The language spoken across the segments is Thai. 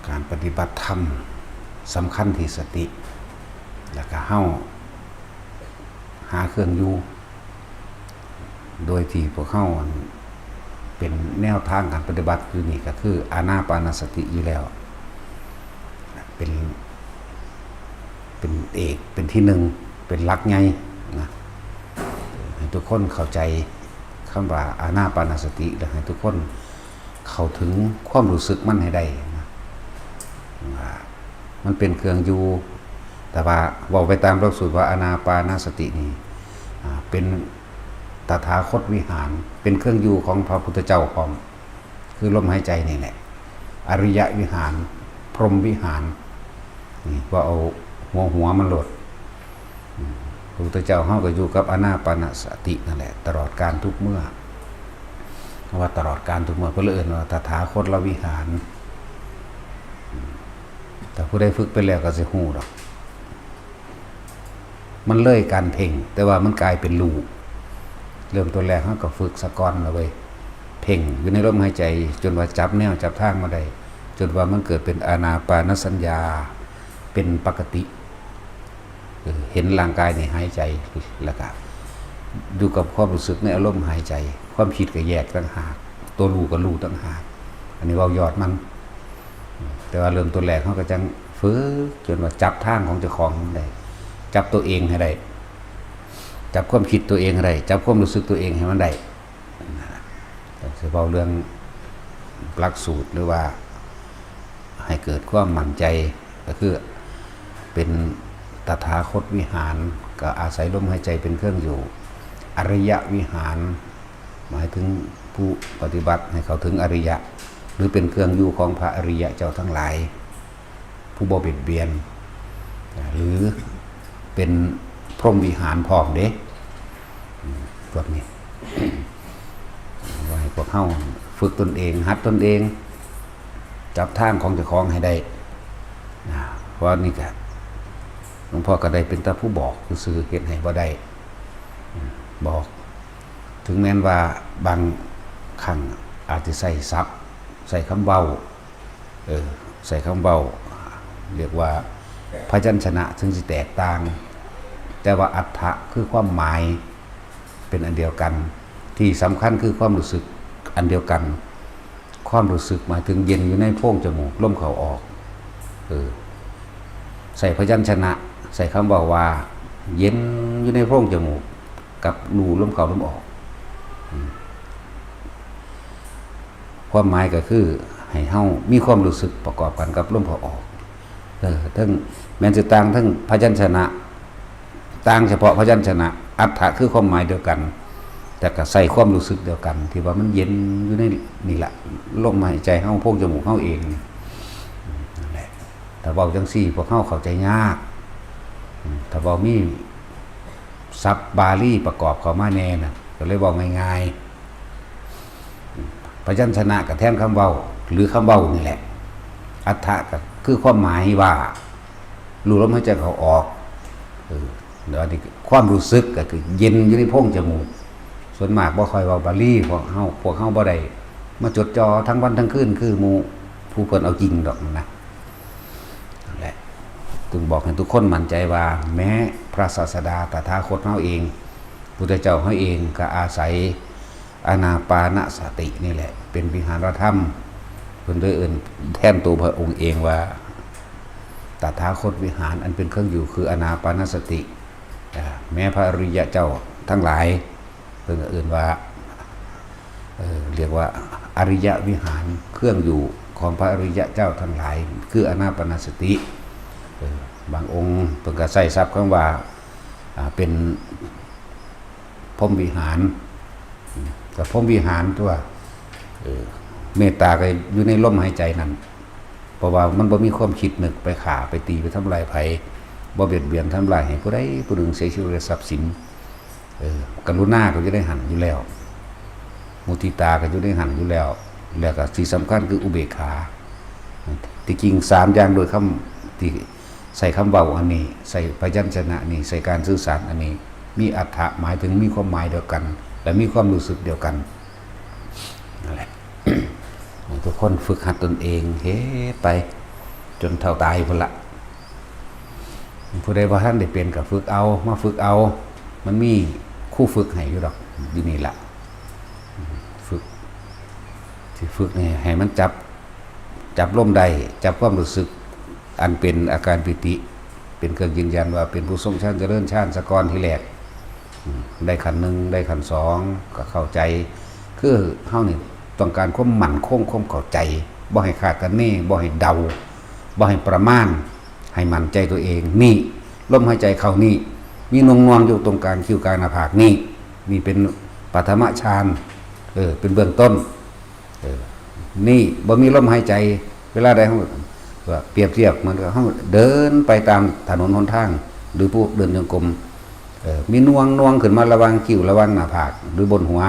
การปฏิบัติธรรมสำคัญที่สติแล้วก็เฮ้าหาเครื่องอยู่โดยที่พวกเฮ้าเป็นแนวทางการปฏิบัติอยู่นี่ก็คืออานาปานสติอยู่แล้วเป็นเอกเป็นที่หนึ่งเป็นหลักใหญ่นะให้ทุกคนเข้าใจคำว่าอานาปานสติแล้วให้ทุกคนเข้าถึงความรู้สึกมันให้ได้นะมันเป็นเครื่องอยู่แต่ว่าบอกไปตามหลักสูตรว่าอานาปานสตินี่เป็นตถาคตวิหารเป็นเครื่องอยู่ของพระพุทธเจ้าของคือลมหายใจนี่แหละอริยวิหารพรหมวิหารนี่ว่าเอาหัวมันหลดพระพุทธเจ้าเฮาก็อยู่กับอานาปานสตินั่นแหละตลอดการทุกเมื่อว่าตลอดการทุกเมื่อเพื่อเอิ้นว่าตถาคตละวิหารแต่ผู้ใดฝึกไปแล้วก็สิฮู้ดอกมันเลยการเพ่งแต่ว่ามันกลายเป็นรูเริ่มต้นแรกเฮาก็ฝึกสะก่อนแล้วเว้ยเพ่งอยู่ในลมหายใจจนว่าจับแนวจับทางมาได้จนว่ามันเกิดเป็นอานาปานสัญญาเป็นปกติเห็นร่างกายในหายใจแล้วก็ดูกับความรู้สึกในอารมณ์หายใจความคิดก็แยกต่างหากตัวรู้ก็รู้ต่างหากอันนี้เว้ายอดมันแต่ว่าเริ่มต้นแรกเฮาก็จังฝึกจนว่าจับทางของเจ้าของได้จับตัวเองให้ได้จับความคิดตัวเองให้ได้จับความรู้สึกตัวเองให้มันได้จะเว้าเรื่องหลักสูตรหรือว่าให้เกิดความมั่นใจก็คือเป็นตถาคตวิหารก็อาศัยลมหายใจเป็นเครื่องอยู่อริยวิหารหมายถึงผู้ปฏิบัติให้เขาถึงอริยะหรือเป็นเครื่องอยู่ของพระอริยะเจ้าทั้งหลายผู้บ่เบียดเบียนหรือเป็นพรหมวิหารพร้อมเด้พวกนี้ว่าให้พวกเฮาฝึกตนเองหัดตนเองจับทางของเจ้าของให้ได้เพราะนี่ก็หลวงพ่อก็ได้เป็นแต่ผู้บอกคือสื่อเห็นให้บ่ได้บอกถึงแม้นว่าบางครั้งอาจจะใส่ศัพท์ใส่คำเว้าใส่คำเว้าเรียกว่าพยัญชนะถึงสิแตกต่างแต่ว่าอรรถะคือความหมายเป็นอันเดียวกันที่สำคัญคือความรู้สึกอันเดียวกันความรู้สึกหมายถึงเย็นอยู่ในโพรงจมูกลมเข้าออกใส่พยัญชนะใส่คำบอกว่าเย็นอยู่ในโพรงจมูกกับรูลมเข้าลมออกความหมายก็คือให้เฮามีความรู้สึกประกอบกันกับลมเข้าออกทั้งแม้นสิต่างทั้งพยัญชนะต่างเฉพาะพยัญชนะอรรถะคือความหมายเดียวกันแต่ก็ใส่ความรู้สึกเดียวกันที่ว่ามันเย็นอยู่ในนี่แหละลมหายใจเฮาโพรงจมูกเฮาเองนั่นแหละแต่เว้าจังซี่พวกเฮาเข้าใจยากถ้าเว้ามีศัพท์บาลีประกอบเข้ามาแน่น่ะก็เลยเว้าง่ายๆพยัญชนะก็แทนคำเว้าหรือคำเว้านี่แหละอรรถะก็คือความหมายว่ารู้ลมหายใจเข้าออกแล้วอันนี้ความรู้สึกก็คือเย็นอยู่ในโพรงจมูกส่วนมากบ่ค่อยเว้าบาลีพวกเฮาบ่ได้มาจดจ่อทั้งวันทั้งคืนคือหมู่ผู้เพิ่นเอาจริงดอกนะนั่นแหละจึงบอกให้ทุกคนมั่นใจว่าแม้พระศาสดาตถาคตเฮาเองพุทธเจ้าเฮาเองก็อาศัยอานาปานสตินี่แหละเป็นวิหารธรรมเพิ่นได้เอิ้นแทนตัวพระองค์เองว่าตถาคตวิหารอันเป็นเครื่องอยู่คืออานาปานสติแม้พระอริยะเจ้าทั้งหลายเพิ่นก็เอิ้นว่าเรียกว่าอริยวิหารเครื่องอยู่ของพระอริยะเจ้าทั้งหลายคืออานาปานสติบางองค์เพิ่นก็ใส่ศัพท์คำว่าเป็นพรหมวิหารกับพรหมวิหารตัวเมตตาก็อยู่ในลมหายใจนั่นเพราะว่ามันบ่มีความคิดนึกไปฆ่าไปตีไปทำลายไผบ่เบียดเบียนทำลายให้ผู้ใดผู้หนึ่งเสียชีวิตทรัพย์สินกรุณาก็จะได้หันอยู่แล้วมุทิตาก็จะได้หันอยู่แล้วแล้วก็ที่สำคัญคืออุเบกขาที่จริง3อย่างโดยคำที่ใส่คำเว้าอันนี้ใส่พยัญชนะนี่ใส่การสื่อสารอันนี้มีอรรถะหมายถึงมีความหมายเดียวกันและมีความรู้สึกเดียวกันนั่นแหละทุกคนฝึกหัดตนเองเฮ็ดไป จนเท่าตายพุ่นละผู้ใดว่าท่านได้เป็นก็ฝึกเอามาฝึกเอามันมีคู่ฝึกให้อยู่ดอกอยู่นี่ละฝึกที่ฝึกนี่ให้มันจับลมได้จับความรู้สึกอันเป็นอาการปิติเป็นเครื่องยืนยันว่าเป็นผู้ทรงฌานเจริญฌานสะกอนที่แรกได้ขันหนึ่งได้ขันสองก็เข้าใจคือเฮานี่ต้องการความมั่นคงความเข้าใจบ่ให้ขาดกันนี่บ่ให้เดาบ่ให้ประมาณให้มั่นใจตัวเองนี่ลมหายใจเข้านี่มีนวงอยู่ตรงกลางคิ้วกลางหน้าผากนี่เป็นปฐมฌานเป็นเบื้องต้นนี่บ่มีลมหายใจเวลาใดเฮาว่าเปรียบเทียบเหมือนกับเฮาเดินไปตามถนนหนทางหรือผู้เดินจงกรมมีนวงขึ้นมาระวังคิ้วระวังหน้าผากหรือบนหัว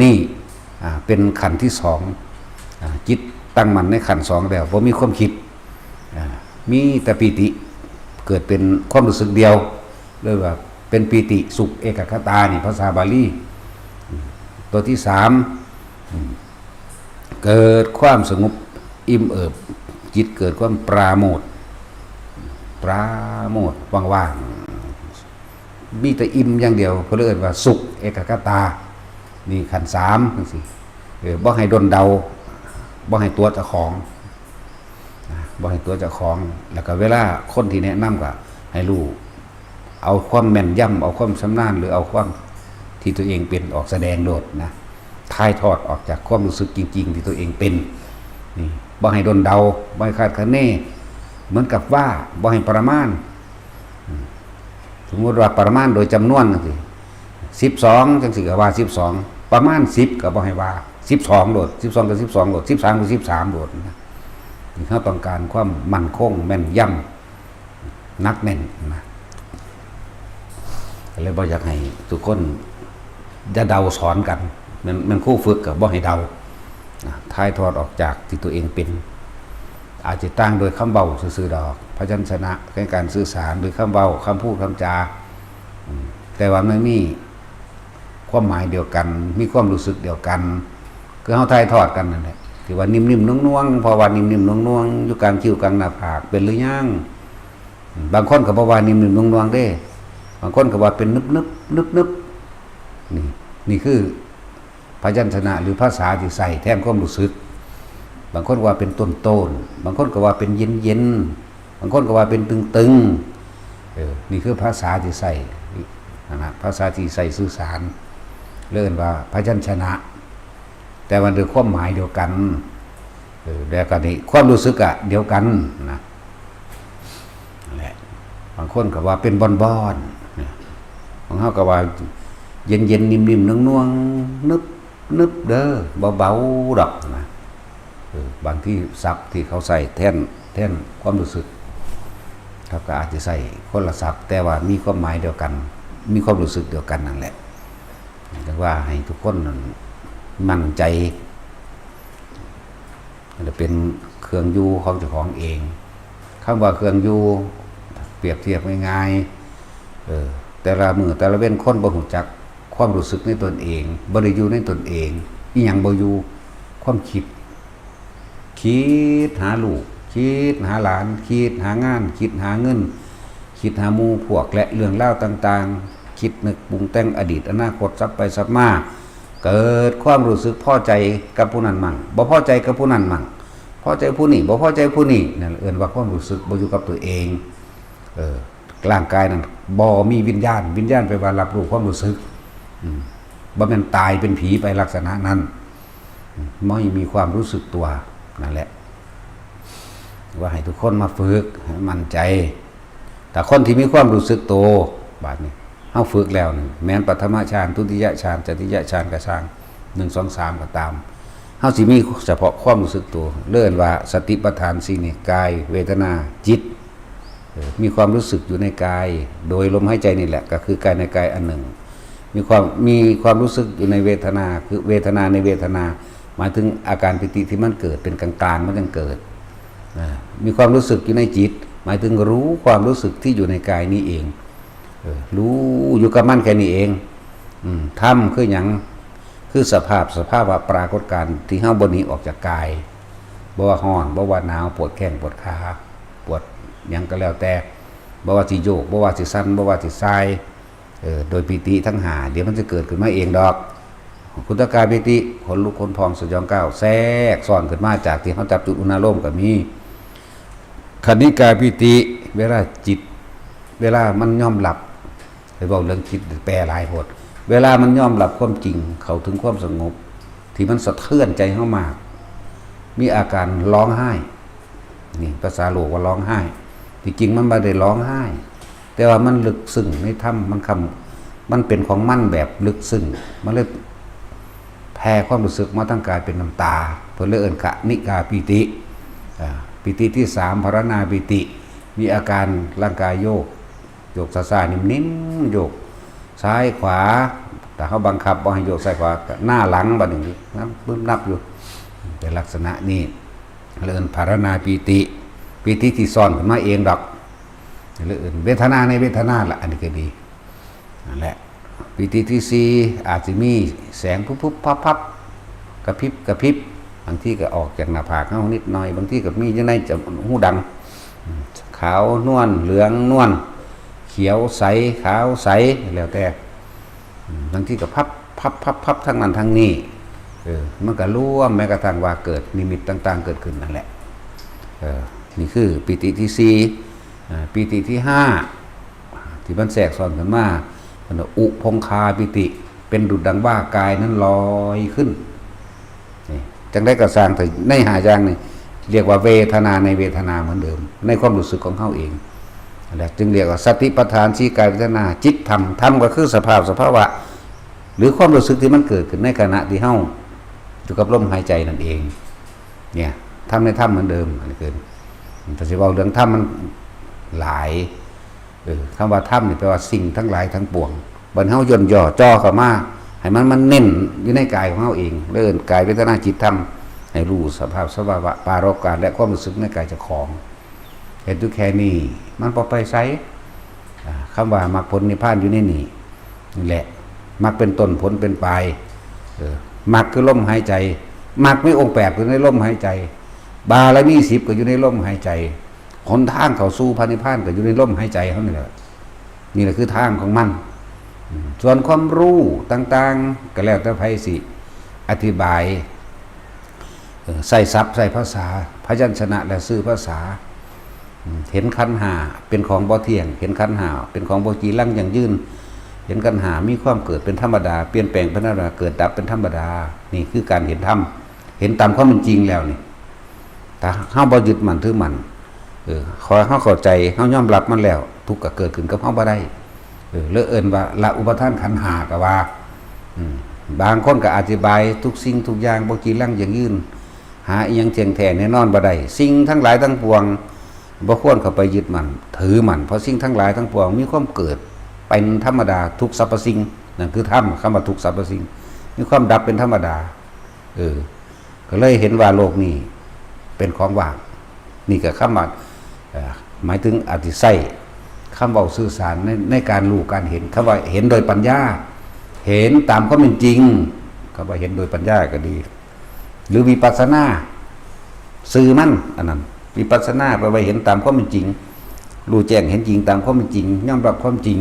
นี่เป็นขันธ์ที่สองจิตตั้งมั่นในขันธ์สองแล้วบ่มีความคิดมีแต่ปีติเกิดเป็นความรู้สึกเดียวเรียกว่าเป็นปีติสุขเอกคตานี่ภาษาบาลีตัวที่สามเกิดความสงบอิ่มเอิบจิตเกิดความปราโมทย์ว่างๆมีแต่อิ่มอย่างเดียวเขาเรียกว่าสุขเอกคตานี่ขันธ์สามจังซี่บ่ให้ดนเดาบ่ให้ตัวเจ้าของแล้วก็เวลาคนที่แนะนำก็ให้รู้เอาความแม่นยำเอาความชำนาญหรือเอาความที่ตัวเองเป็นออกแสดงโดดนะถ่ายทอดออกจากความรู้สึกจริงๆที่ตัวเองเป็นนี่บ่ให้ดนเดาบ่ให้คาดคะเนเหมือนกับว่าบ่ให้ประมาณสมมติว่าประมาณโดยจำนวนจังซี่12จังซี่ก็ว่า12ประมาณ10ก็บ่ให้ว่า12โดด12ก็12โดด13ก็13โดดนะเขาต้องการความมั่นคงแม่นยำนักแน่นนะเลยบ่อยากให้ทุกคนจะเดาสอนกันมันคู่ฝึกกับบ่ให้เดาถ่ายทอดออกจากที่ตัวเองเป็นอาจจะตั้งโดยคำเบาซื่อๆดอกพยัญชนะในการสื่อสารหรือคำเบาคำพูดคำจาแต่ว่าไม่มีความหมายเดียวกันมีความรู้สึกเดียวกันคือเขาถ่ายทอดกันนั่นแหละที่ว่านิ่มๆน่วงๆพอว่านิ่มๆน่วงๆอยู่กลางคิ้วกลางหน้าผากเป็นหรือยังบางคนก็บอกว่านิ่มๆน่วงๆเด้บางคนก็ว่าเป็นนึบนี่คือพยัญชนะหรือภาษาที่ใส่แทนความรู้สึกบางคนก็ว่าเป็นต้นบางคนก็ว่าเป็นเย็นบางคนก็ว่าเป็นตึงนี่คือภาษาที่ใส่นะภาษาที่ใส่สื่อสารเรียกว่าพยัญชนะแต่มันด้วยความหมายเดียวกันแล้วก็นี่ความรู้สึกอะเดียวกันนะแหละบางคนก็ว่าเป็นบอนบางเขาก็ว่าเย็นนิ่มน่วงนึบเด้อเบาดอกนะบางที่ศัพท์ที่เขาใส่แทนความรู้สึกเขาก็อาจจะใส่คนละศัพท์แต่ว่ามีความหมายเดียวกันมีความรู้สึกเดียวกันนั่นแหละแต่ว่าให้ทุกคนมั่นใจจะเป็นเครื่องอยู่ของเจ้าของเองคำว่าเครื่องอยู่เปรียบเทียบง่ายๆแต่ละมือแต่ละเว้นคนบ่ฮู้จักความรู้สึกในตนเองบ่ได้อยู่ในตนเองอีหยังบ่อยู่ความคิดหาลูกคิดหาหลานคิดหางานคิดหาเงินคิดหาหมู่พวกและเรื่องเล่าต่างๆคิดนึกปรุงแต่งอดีตอนาคตซับไปซับมาเกิดความรู้สึกพอใจกับผู้นั้นมั่งบ่พอใจกับผู้นั้นมั่งพอใจผู้นี้บ่พอใจผู้นี้นั่นเอิ้นว่าความรู้สึกบ่อยู่กับตัวเองร่างกายนั้นบ่มีวิญญาณไปว่ารับรู้ความรู้สึกบ่แม่นตายเป็นผีไปลักษณะนั้นไม่มีความรู้สึกตัวนั่นแหละว่าให้ทุกคนมาฝึกให้มั่นใจแต่คนที่มีความรู้สึกตัวบาดนี้เฮาฝึกแล้วนี่แม้นปฐมฌานทุติยฌานจติยฌานก็สร้าง1 2 3ก็ตามเฮาสิมีเฉพาะความรู้สึกตัวเรียกว่าสติปัฏฐาน4นี่กายเวทนาจิตมีความรู้สึกอยู่ในกายโดยลมหายใจนี่แหละก็คือกายในกายอันหนึ่งมีความรู้สึกอยู่ในเวทนาคือเวทนาในเวทนาหมายถึงอาการปิติที่มันเกิดเป็นกลางๆมันยังเกิดมีความรู้สึกอยู่ในจิตหมายถึงรู้ความรู้สึกที่อยู่ในกายนี้เองรู้อยู่กับมันแค่นี้เองธรรมคือหยังคือสภาวะปรากฏการณ์ที่เฮาบ่หนีออกจากกายบ่ว่าร้อนบ่ว่าหนาวปวดแข้งปวดขา ปวดหยังก็แล้วแต่บ่ว่าสิโยกบ่ว่าสิสั่นบ่ว่าสิทรายโดยปิติทั้ง5เดี๋ยวมันจะเกิดขึ้นมาเองดอกคุตกาปิติขนลุกขนพองสยองก้าวแทรกซ้อนขึ้นมาจากที่เฮาจับจุดอุณาโลมก็มีคณิกาปิติเวลาจิตเวลามันยอมหลับไปบอกเรื่องจิตแปลหลายโพดเวลามันยอมหลับความจริงเข้าถึงความสงบที่มันสะเทือนใจเฮามากมีอาการร้องไห้นี่ภาษาโลกว่าร้องไห้ที่จริงมันไม่ได้ร้องไห้แต่ว่ามันลึกซึ้งในธรรมมันเป็นของมันแบบลึกซึ้งมันเลยแผ่ความรู้สึกมาตั้งกายเป็นน้ำตาเพื่อเลื่อนขะนิกาปิติปิติที่3ภารณาปิติมีอาการร่างกายโยกซ่าๆนิ่มๆโยกซ้ายขวาแต่เขาบังคับว่าให้โยกซ้ายขวาหน้าหลังบัดนี้นะปึ้มนับอยู่เป็นลักษณะนี้เลื่อนภารณาปิติที่ซ่อนขึ้นมาเองดอกเลื่อนเวทนาในเวทนาละอันนี้ก็ดีนั่นแหละปิติที่4อาจจะมีแสงปุ๊บพับกระพริบบางที่ก็ออกจากหน้าผากเข้านิดหน่อยบางที่ก็มีอยู่ในจมูกหูดังขาวนวลเหลืองนวลเขียวใสขาวใสแล้วแต่บางที่ก็พับทั้งนั้นทั้งนี้มันก็ร่วมแม้กระทั่งว่าเกิดนิมิตต่างๆเกิดขึ้นนั่นแหละนี่คือปิติที่4ปิติที่5ที่มันแทรกซ้อนกันมาอุพงคาปิติเป็นดุจดังว่ากายนั้นลอยขึ้นนี่จังได้กระสร้างแต่ในหาอย่างนี่เรียกว่าเวทนาในเวทนาเหมือนเดิมในความรู้สึกของเขาเองแล้วจึงเรียกว่าสติปัฏฐานชี้กายเวทนาจิตธรรมก็คือสภาวะหรือความรู้สึกที่มันเกิดขึ้นในขณะที่เฮาอยู่กับลมหายใจนั่นเองเนี่ยทำในธรรมเหมือนเดิมอันนี้เกินแต่สิว่าเรื่องธรรมมันหลายคำว่าธรรมนี่แปลว่าสิ่งทั้งหลายทั้งปวงบนเฮาย่นย่อจ่อเข้ามาให้มันเน้นอยู่ในกายของเฮาเองเลื่อนกายเวทนาจิตธรรมให้รู้สภาวะปารภการและความรู้สึกในกายเจ้าของเห็นอยู่แค่นี้มันพอไปไสคำว่ามรรคผลนิพพานอยู่ในนี่แหละมรรคเป็นต้นผลเป็นปลายมรรคคือลมหายใจมรรคไม่องค์8อยู่ในลมหายใจบารมี10ก็อยู่ในลมหายใจหนทางเข้าสู่พระนิพพานก็อยู่ในลมหายใจเขานี่แหละนี่แหละคือทางของมันส่วนความรู้ต่างๆก็แล้วแต่ไผสิอธิบายใส่ศัพท์ใส่ภาษาพยัญชนะและชื่อภาษาเห็นขันธ์5เป็นของบ่เที่ยงเห็นขันธ์5เป็นของบ่จีรังอย่างยืนเห็นขันธ์5มีความเกิดเป็นธรรมดาเปลี่ยนแปลงเป็นธรรมดาเกิดดับเป็นธรรมดานี่คือการเห็นธรรมเห็นตามความเป็นจริงแล้วนี่แต่เฮาบ่ยึดมั่นถือมั่นขอให้เฮาเข้าใจเฮายอมรับมันแล้วทุกข์ก็เกิดขึ้นกับเฮาบ่ได้เลอะเอิ้นว่าละอุปทานขันธ์5ก็ว่าบางคนก็อธิบายทุกสิ่งทุกอย่างบ่จีรังอย่างยืนหาอีหยังเที่ยงแท้แน่นอนบ่ได้สิ่งทั้งหลายทั้งปวงบ่ควรเข้าไปยึดมั่นถือมั่นเพราะสิ่งทั้งหลายทั้งปวงมีความเกิดเป็นธรรมดาทุกสรรพสิ่งนั่นคือธรรมคำว่าทุกสรรพสิ่งมีความดับเป็นธรรมดาก็เลยเห็นว่าโลกนี้เป็นของว่างนี่ก็คำว่าหมายถึงอธิไสยคำเว้าสื่อสารในการรู้การเห็นคำว่าเห็นโดยปัญญาเห็นตามความเป็นจริงคำว่าเห็นโดยปัญญาก็ดีหรือวิปัสสนาสื่อมันอันนั้นวิปัสสนาแปลว่าเห็นตามความเป็นจริงรู้แจ้งเห็นจริงตามความเป็นจริงยอมรับความจริง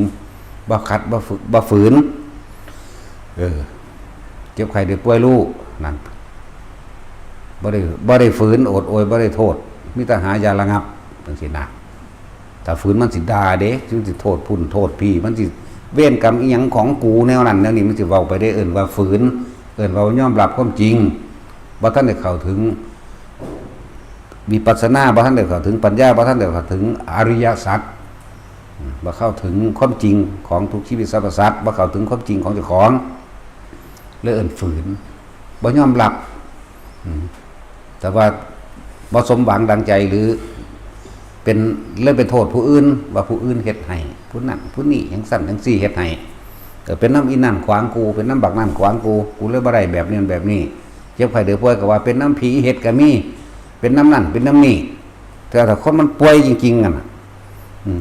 บ่ขัดบ่ฝึกบ่ฝืนเจ็บไข้ได้ป่วยรู้นั่นบ่ได้ฝืนโอดโอยบ่ได้โทษมีแต่หายาระงับจังซี่นะถ้าฝืนมันสิด่าเด้มันสิโทษพุ่นโทษพี่มันสิเวรกรรมอีหยังของกูแนวนั้นแนวนี้มันสิเว้าไปได้เอิ้นว่าฝืนเอิ้นว่ายอมรับความจริงบ่ทันได้เข้าถึงวิปัสสนาบ่ทันได้เข้าถึงปัญญาบ่ทันได้เข้าถึงอริยสัจบ่เข้าถึงความจริงของทุกชีวิตสรรพสัตว์บ่เข้าถึงความจริงของเจ้าของเลยเอิ้นฝืนบ่ยอมรับแต่ว่าบ่สมหวังดังใจหรือเป็นเริ่มเป็นโทษผู้อื่นว่าผู้อื่นเฮ็ดให้ผู้นั้นผู้นี้จังซั่นจังซี่เฮ็ดให้ก็เป็นน้ำอีนั่นขวางกูเป็นน้ำบักนั่นขวางกูเลยบ่ได้แบบนี้แบบนี้เจ็บไข้ได้ป่วยก็ว่าเป็นน้ำผีเฮ็ดก็มีเป็นน้ำนั่นเป็นน้ำนี่แต่ถ้าคนมันป่วยจริงๆอ่ะ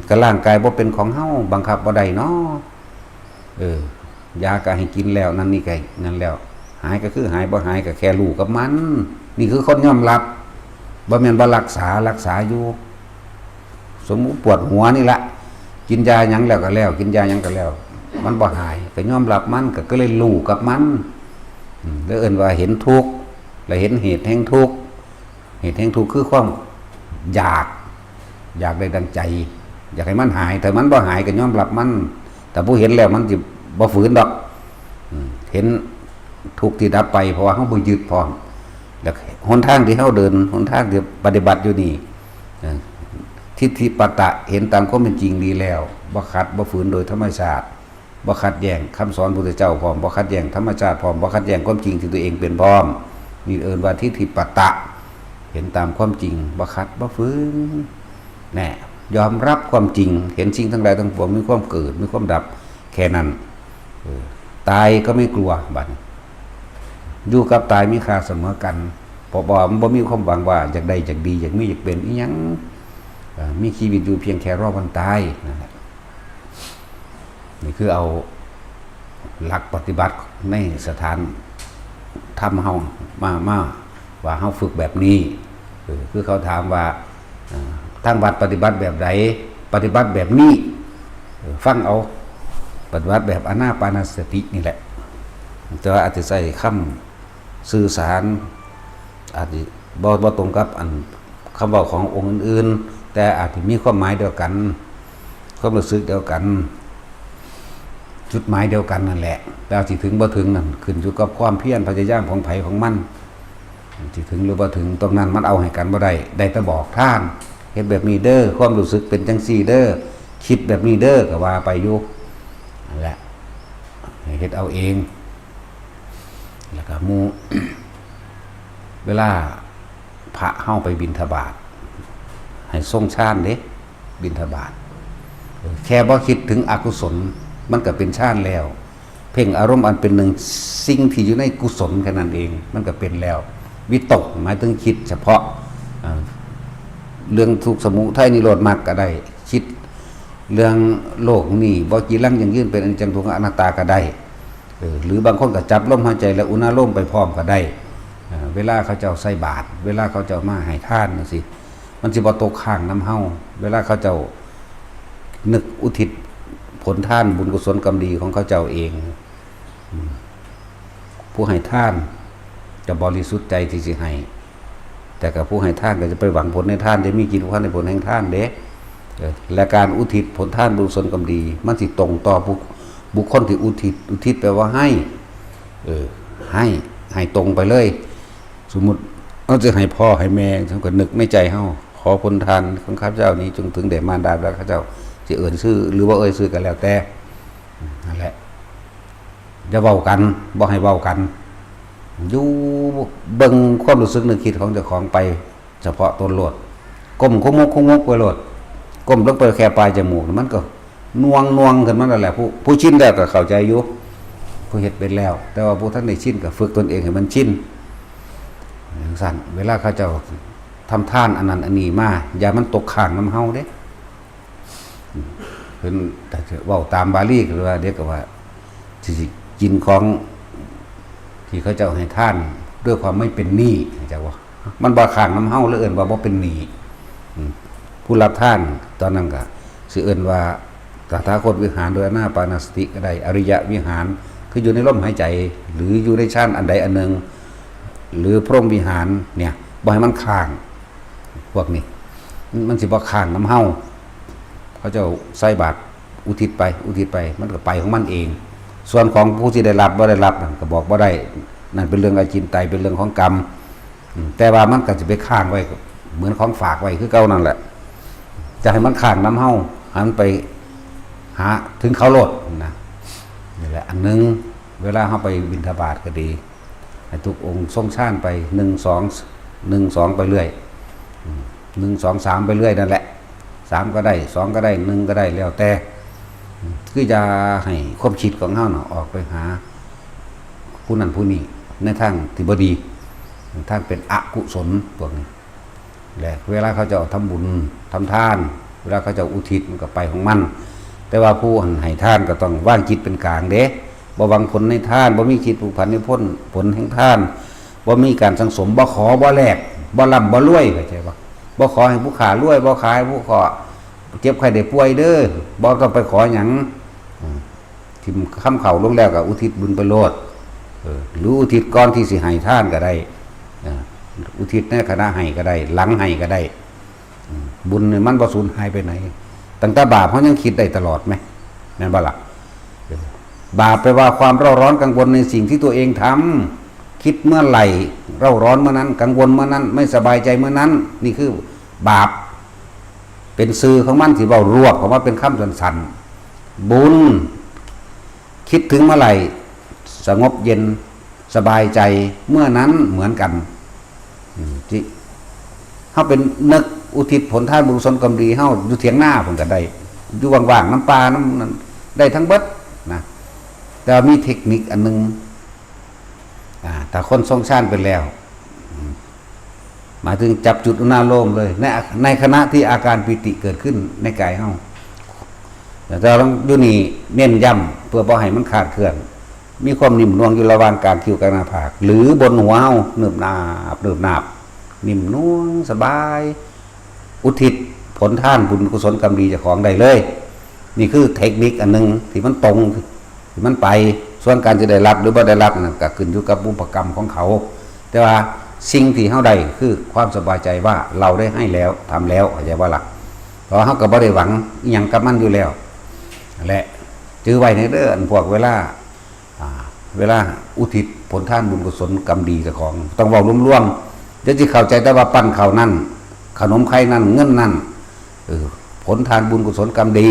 ก็ร่างกายบ่เป็นของเฮาบังคับบ่ได้เนาะยาก็ให้กินแล้วนั่นนี่ก็นั่นแล้วหายก็คือหายบ่หายก็แค่รู้กับมันนี่คือคนยอมรับบ่แม่นบ่รักษาอยู่ สมมุติปวดหัวนี่ละกินยาหยังแล้วก็แล้วกินยาหยังก็แล้วมันบ่หายก็ยอมรับมันก็เลยรู้กับมันแล้วเอิ้นว่าเห็นทุกข์และเห็นเหตุแห่งทุกข์เหตุแห่งทุกข์คือความอยากได้ดังใจอยากให้มันหายแต่มันบ่หายก็ยอมรับมันแต่ผู้เห็นแล้วมันสิบ่ฝืนดอกเห็นทุกข์ที่ดับไปเพราะว่าเฮาบ่ยึดพร้อมแล้วหนทางที่เฮาเดินหนทางที่ปฏิบัติอยู่นี่ทิฏฐิปตะเห็นตามความเป็นจริงดีแล้วบ่ขัดบ่ฝืนโดยธรรมชาติบ่ขัดแย้งคำสอนพระพุทธเจ้าพร้อมบ่ขัดแย้งธรรมชาติพร้อมบ่ขัดแย้งความจริงที่ตัวเองเป็นพร้อมนี่เอิ้นว่าทิฏฐิปตะเห็นตามความจริงบ่ขัดบ่ฝืนแน่ยอมรับความจริงเห็นสิ่งทั้งหลายทั้งปวงมีความเกิดมีความดับแค่นั้นตายก็ไม่กลัวบัดอยู่กับตายมีค่าเสมอกันบ่มันบ่มีความหวังว่าอยากได้อยากดีอยากมีอยากเป็นอีหยังมีชีวิตอยู่เพียงแค่รอวันตายนั่นแหละนี่คือเอาหลักปฏิบัติในสถานทำเฮามาว่าเฮาฝึกแบบนี้คือเขาถามว่าทางวัดปฏิบัติแบบไหนปฏิบัติแบบนี้ฟังเอาปฏิบัติแบบอานาปานสตินี่แหละแต่ว่าอาจจะใส่คำสื่อสารอาจจะบ่ตรงกับอันคำบอกขององค์อื่นๆแต่อาจจะมีความหมายเดียวกันความรู้สึกเดียวกันจุดหมายเดียวกันนั่นแหละแต่สิถึงบ่ถึงนั่นขึ้นอยู่กับความเพียรพยายามของไผของมันสิถึงหรือบ่ถึงตรงนั้นมันเอาให้กันบ่ได้แต่บอกทางเฮ็ดแบบนี้เด้อความรู้สึกเป็นจังซี่เด้อคิดแบบนี้เด้อก็ว่าไปอยู่นั่นแหละเฮ็ดเอาเองแล้วก็หมู่ เวลาพระเฮาไปบิณฑบาตให้ทรงฌานเด้บิณฑบาตแค่บ่คิดถึงอกุศลมันก็เป็นฌานแล้วเพ่งอารมณ์อันเป็นหนึ่งสิ่งที่อยู่ในกุศลแค่นั้นเองมันก็เป็นแล้ววิตกหมายถึงคิดเฉพาะเรื่องทุกข์สมุทัยนิโรธมรรคก็ได้คิดเรื่องโลกนี่บ่จีรังยังยืนเป็นอนิจจังทุกขังอนัตตาก็ได้หรือบางคนก็จับลมหายใจแล้วอุณาโลมไปพร้อมก็ได้เวลาเขาเจ้าใส่บาตรเวลาเขาเจ้ามาให้ทานจังซี่มันสิบ่ตกข้างน้ำเฮาเวลาเขาเจ้านึกอุทิศผลทานบุญกุศลกรรมดีของเขาเจ้าเองผู้ให้ทานจะบริสุทธิ์ใจที่สิให้แต่กับผู้ให้ทานก็จะไปหวังผลในทานจะมีกินผลในผลแห่งทานเด้และการอุทิศผลทานบุญกุศลกรรมดีมันสิตรงต่อบุคคลที่อุทิศแปลว่าให้ให้ตรงไปเลยสมมุติเอาจะให้พ่อให้แม่ฉันก็นึกในใจเฮาขอผลทานของข้าพเจ้านี้จงถึงแด่มารดาและข้าพเจ้าสิเอิ้นชื่อหรือว่าชื่อกันแล้วแต่นั่นแหละจะเว้ากันบ่ให้เว้ากันอยู่เบิ่งความรู้สึกนึกคิดของเจ้าของไปเฉพาะตนโลดก้มคุกไปโลดก้มลงไปแค่ปลายจมูกมันก็นวงขึ้นมาแล้วแหละผู้ชินได้ก็เข้าใจอยู่ผู้เฮ็ดเป็นแล้วแต่ว่าผู้ท่านได้ชินก็ฝึกตนเองให้มันชินอย่างสั้นเวลาเขาเจ้าทำทานอันนั้นอันนี้มาอย่ามันตกข้างน้ำเฮาเด้เพิ่นแต่เว้าตามบาลีก็ว่าเด็กก็ว่าสิกินของที่เขาเจ้าให้ทานด้วยความไม่เป็นหนี้จังว่ามันบ่ข้างน้ำเฮาหรือเอิ้นว่าบ่เป็นหนี้ผู้รับทานตอนนั้นก็สิเอิ้นว่าตถาคตวิหารโดยอานาปานสติก็ได้อริยวิหารคืออยู่ในลมหายใจหรืออยู่ในฌานอันใดอันหนึ่งหรือพรหมวิหารเนี่ยบ่ให้มันข้างพวกนี้มันสิบ่ข้างน้ำเฮาเขาเจ้าใส่บาตรอุทิศไปมันก็ไปของมันเองส่วนของผู้ที่ได้รับบ่ได้รับก็บอกบ่ได้นั่นเป็นเรื่องอาจินไตยเป็นเรื่องของกรรมแต่ว่ามันก็จะไปข้างไว้เหมือนของฝากไว้คือเก่านั่นแหละจะให้มันข้างน้ำเฮาหันไปหาถึงเขาโลดนะนี่แหละอันนึงเวลาเฮาไปบิณฑบาตก็ดีให้ทุกองค์ทรงฌานไป1 2ไปเรื่อย1 2 3ไปเรื่อยนั่นแหละ3ก็ได้2ก็ได้1ก็ได้แล้วแต่คือจะให้ความคิดของเฮาเนาะออกไปหาผู้นั้นผู้นี้ในทางที่บ่ดีทางเป็นอกุศลพวกนี้แหละเวลาเขาจะทำบุญทำทานเวลาเขาจะอุทิศมันก็ไปของมันแต่ว่าผู้ให้ทานก็ต้องวางจิตเป็นกลางเด้บ่หวังผลในทานบ่มีจิตผูกพันในผลแห่งทานบ่มีการสังสมบ่ขอบ่แลกบ่ร่ำบ่รวยเข้าใจบ่ขอให้ผู้ขารวยบ่ขอให้ผู้ขอ เจ็บไข้ได้ป่วยเด้อบ่ต้องไปขอหยังทิมคำเข่าลงแล้วก็อุทิศบุญไปโลดหรืออุทิศก่อนที่สิให้ทานก็ได้อุทิศในขณะให้ก็ได้หลังให้ก็ได้บุญนี่มันบ่สูญหายไปไหนตั้งแต่บาปเขายังคิดได้ตลอดไหมแม่นบ่ล่ะบาปแปลว่าความเร่าร้อนกังวลในสิ่งที่ตัวเองทำคิดเมื่อไหร่เร่าร้อนเมื่อนั้นกังวลเมื่อนั้นไม่สบายใจเมื่อนั้นนี่คือบาปเป็นสื่อของมันที่เว้ารวบของว่าเป็นคำสั้นๆบุญคิดถึงเมื่อไหร่สงบเย็นสบายใจเมื่อนั้นเหมือนกันที่เฮาเป็นนึกอุทิศผลทานบุญกุศลกรรมดีเฮาอยู่เถียงหน้าผมก็ได้อยู่ว่างๆน้ำปลาน้ำนั้นได้ทั้งเบิดนะแต่มีเทคนิคอันนึงถ้าคนทรงชาติไปแล้วหมายถึงจับจุดอุณาโลมเลยในขณะที่อาการปิติเกิดขึ้นในกายเฮาแต่เราต้องอยู่นี่เน้นย้ำเพื่อบ่ให้มันขาดเคลื่อนมีความนิ่มนวลอยู่ระหว่างกลางคิ้วกลางหน้าผากหรือบนหัวเฮาเนิบนาบนิ่มนวลสบายอุทิศผลทานบุญกุศลกรรมดีเจ้าของได้เลยนี่คือเทคนิคอันนึงที่มันตรงที่มันไปส่วนการจะได้รับหรือบ่ได้รับนั่นก็ขึ้นอยู่กับบุพกรรมของเขาแต่ว่าสิ่งที่เฮาได้คือความสบายใจว่าเราได้ให้แล้วทำแล้วเข้าใจบ่ล่ะเพราะเฮาก็บ่ได้หวังอีหยังกับมันอยู่แล้วนั่นแหละจื้อไว้ในเด้ออันพวกเวลาอุทิศผลทานบุญกุศลกรรมดีเจ้าของต้องเว้ารวมๆเดี๋ยวสิเข้าใจแต่ว่าปั้นข้าวนั่นขนมไข่นั่นเงินนั่นผลทานบุญกุศลกรรมดี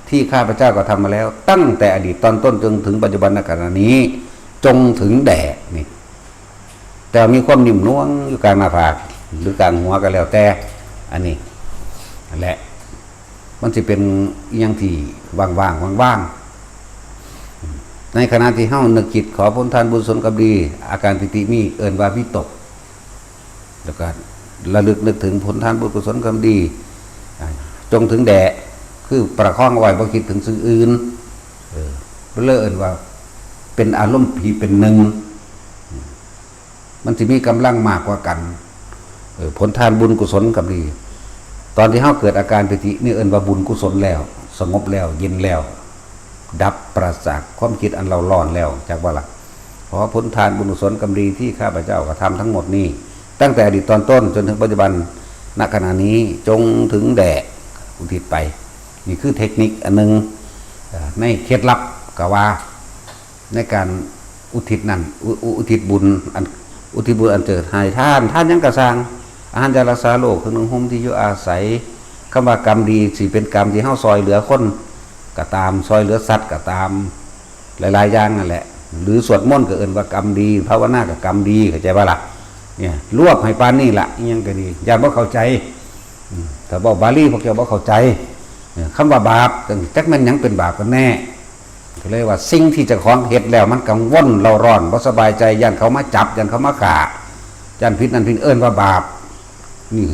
ที่ข้าพเจ้าก็ทำมาแล้วตั้งแต่อดีตตอนต้นจนถึงปัจจุบันขณะนี้จงถึงแด่นี่แต่มีความนิ่มนวลอยู่กลางหน้าผากหรือกลางหัวก็แล้วแต่อันนี้นั่นแหละมันจะเป็นอย่างที่ว่างในขณะที่เฮานึกจิตขอผลทานบุญกุศลกรรมดีอาการปิติมีเอิ้นว่าวิตกแล้วก็ระลึกนึกถึงผลทานบุญกุศลกรรมดีจงถึงแด่คือประคองเอาไว้บ่คิดถึงสิ่งอื่นเลิศว่าเป็นอารมณ์ผีเป็นหนึ่งมันจะมีกำลังมากกว่ากันผลทานบุญกุศลกรรมดีตอนที่เฮาเกิดอาการปิตินี่เอิ้นว่าบุญกุศลแล้วสงบแล้วเย็นแล้วดับปราศจากความคิดอันเราร้อนแล้วจากว่าล่ะขอผลทานบุญกุศลกรรมดีที่ข้าพเจ้ากระทำทั้งหมดนี้ตั้งแต่อดีตตอนต้นจนถึงปัจจุบันณขณะนี้จงถึงแด่อุทิศไปนี่คือเทคนิคอันนึงในเคล็ดลับกว่าในการอุทิศนั่นอุทิศบุญอันเจิดให้ท่านยังกระสร้างอาหารยารักษาโรคเครื่องนึ่งห่มที่อยู่อาศัยคำว่ากรรมดีสิเป็นกรรมที่เฮาซอยเหลือคนก็ตามซอยเหลือสัตว์ก็ตามหลายๆอย่างนั่นแหละหรือสวดมนต์ก็เอิ้นว่ากรรมดีภาวนาก็กรรมดีเข้าใจบ่ล่ะเนี่ยรวบให้ปานนี้ล่ะอีหยังก็ดีอย่าบ่เข้าใจถ้าบอกบาลีพวกเจ้าบ่เข้าใจคำว่าบาปจักแม่นหยังเป็นบาปกันแน่ก็เลยว่าสิ่งที่เจ้าของเฮ็ดแล้วมันกังวลเราร้อนบ่สบายใจย่านเขามาจับย่านเขามาฆ่าย่านผิดนั่นผิดเอิ้นว่าบาปนี่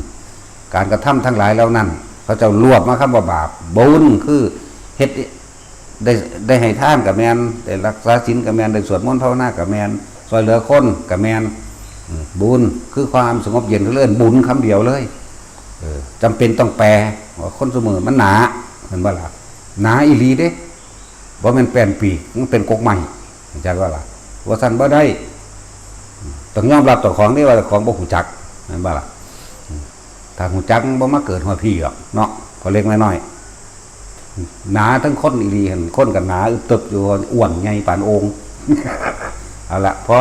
การกระทำทั้งหลายแล้วนั่นเขาจะรวบมาคำว่าบาปบุญคือเฮ็ดได้ให้ทานกับแม่นได้รักษาศีลกับแม่นได้สวดมนต์ภาวนากับแม่นช่วยเหลือคนกับแม่นบุญคือความสงบเย็นเลื่อนบุญคำเดียวเลยจำเป็นต้องแปลว่าคนเสมอมันหนาเห็นบ่ล่ะหนาอีหลีเด้บ่แม่นแป้นปีกมันเป็นกกใหม่จักว่าล่ะว่าซั่นบ่ได้ต้องยอมรับต่อของนี่ว่าของบ่ฮู้จักเห็นบ่ล่ะถ้าฮู้จักบ่มาเกิดหัวพี่หรอกเนาะก็เล็กน้อยหนาทั้งคนอีหลีเห็นคนกันหนาอึบตึบอยู่อ้วนใหญ่ปานโอ่งเอาละพอ